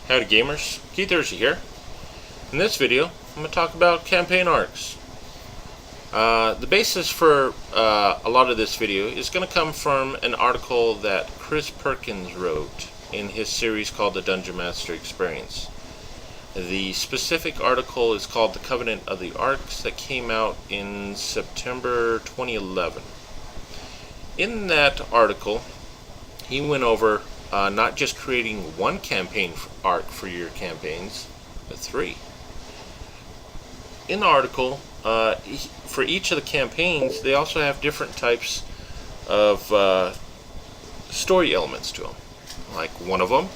Howdy gamers, Keith Ursi here. In this video, I'm going to talk about campaign arcs. The basis for a lot of this video is going to come from an article that Chris Perkins wrote in his series called The Dungeon Master Experience. The specific article is called The Covenant of the Arcs, that came out in September 2011. In that article, he went over not just creating one campaign arc for your campaigns, but 3. In the article, for each of the campaigns, they also have different types of story elements to them. Like one of them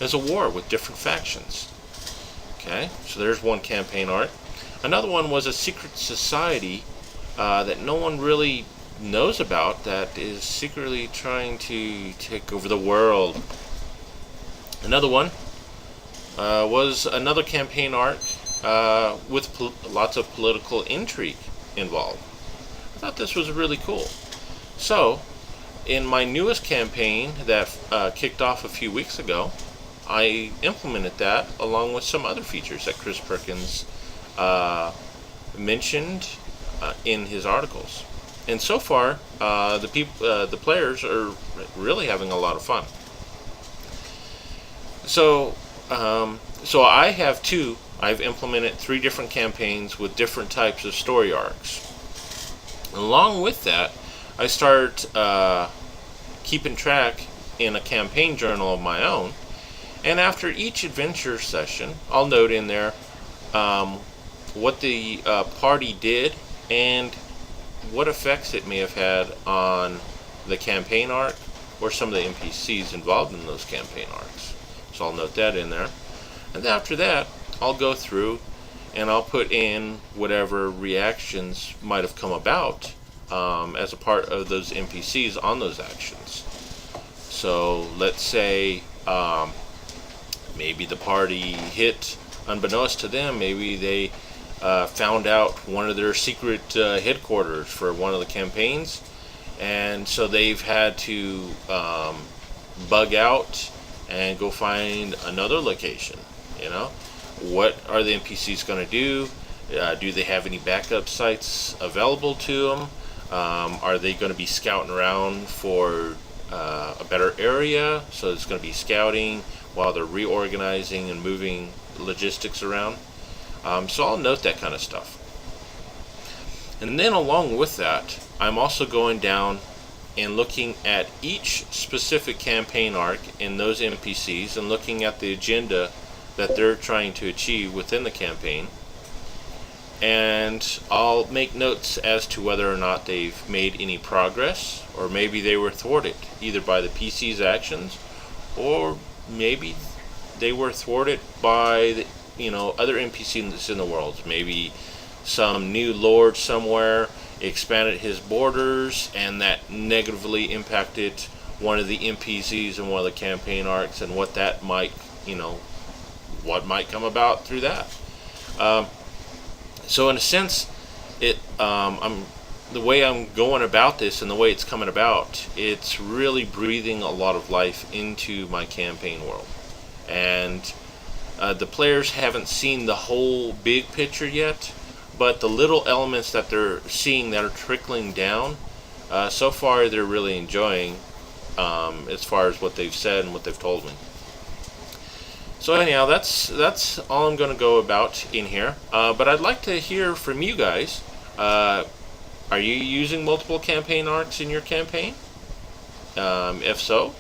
is a war with different factions. Okay, so there's one campaign arc. Another one was a secret society that no one really knows about, that is secretly trying to take over the world. Another one was another campaign arc with lots of political intrigue involved. I thought this was really cool. So, in my newest campaign that kicked off a few weeks ago, I implemented that along with some other features that Chris Perkins mentioned in his articles. And so far, the players are really having a lot of fun. So I have I've implemented 3 different campaigns with different types of story arcs. Along with that, I start keeping track in a campaign journal of my own. And after each adventure session, I'll note in there what the party did and what effects it may have had on the campaign arc or some of the NPCs involved in those campaign arcs. So I'll note that in there. And then after that, I'll go through and I'll put in whatever reactions might have come about as a part of those NPCs on those actions. So let's say maybe the party hit, unbeknownst to them, maybe they found out one of their secret headquarters for one of the campaigns, and so they've had to bug out and go find another location. You know, what are the NPCs going to do? Do they have any backup sites available to them? Are they going to be scouting around for a better area? So it's going to be scouting while they're reorganizing and moving logistics around. So I'll note that kind of stuff. And then along with that, I'm also going down and looking at each specific campaign arc in those NPCs and looking at the agenda that they're trying to achieve within the campaign. And I'll make notes as to whether or not they've made any progress, or maybe they were thwarted either by the PC's actions, or maybe they were thwarted by the other NPCs in the world. Maybe some new lord somewhere expanded his borders, and that negatively impacted one of the NPCs in one of the campaign arcs, and what that might, what might come about through that. So in a sense, the way I'm going about this and the way it's coming about, it's really breathing a lot of life into my campaign world. And the players haven't seen the whole big picture yet, but the little elements that they're seeing that are trickling down, so far they're really enjoying as far as what they've said and what they've told me. So anyhow, that's all I'm going to go about in here. But I'd like to hear from you guys. Are you using multiple campaign arcs in your campaign? If so,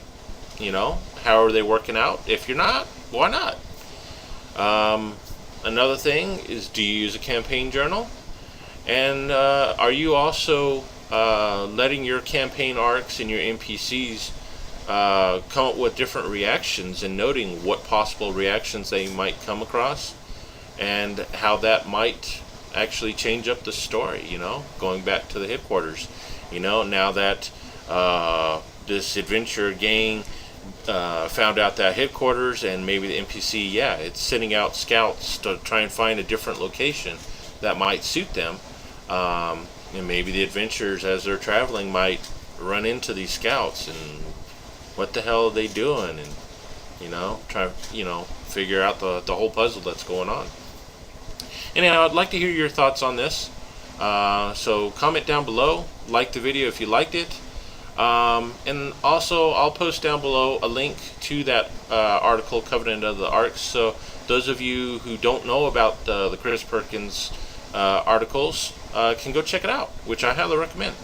how are they working out? If you're not, why not? Another thing is, do you use a campaign journal? And are you also letting your campaign arcs and your NPCs come up with different reactions and noting what possible reactions they might come across and how that might actually change up the story, going back to the headquarters. Now that this adventure gang found out that headquarters, and maybe the NPC, it's sending out scouts to try and find a different location that might suit them. And maybe the adventurers, as they're traveling, might run into these scouts and what the hell are they doing, and Try figure out the whole puzzle that's going on. Anyhow, I'd like to hear your thoughts on this. So comment down below, like the video if you liked it, and also I'll post down below a link to that article, Covenant of the Arks. So those of you who don't know about the Chris Perkins articles can go check it out, which I highly recommend.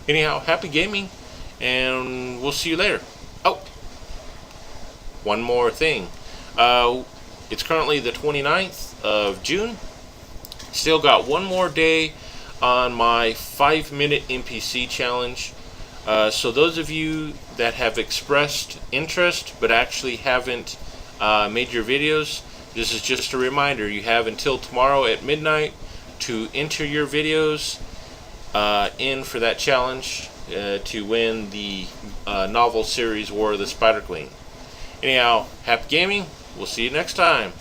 Anyhow, happy gaming, and we'll see you later. Oh, one more thing. It's currently the 29th of June. Still got one more day on my 5-minute NPC challenge. So those of you that have expressed interest but actually haven't made your videos, this is just a reminder. You have until tomorrow at midnight to enter your videos in for that challenge to win the novel series War of the Spider Queen. Anyhow, happy gaming. We'll see you next time.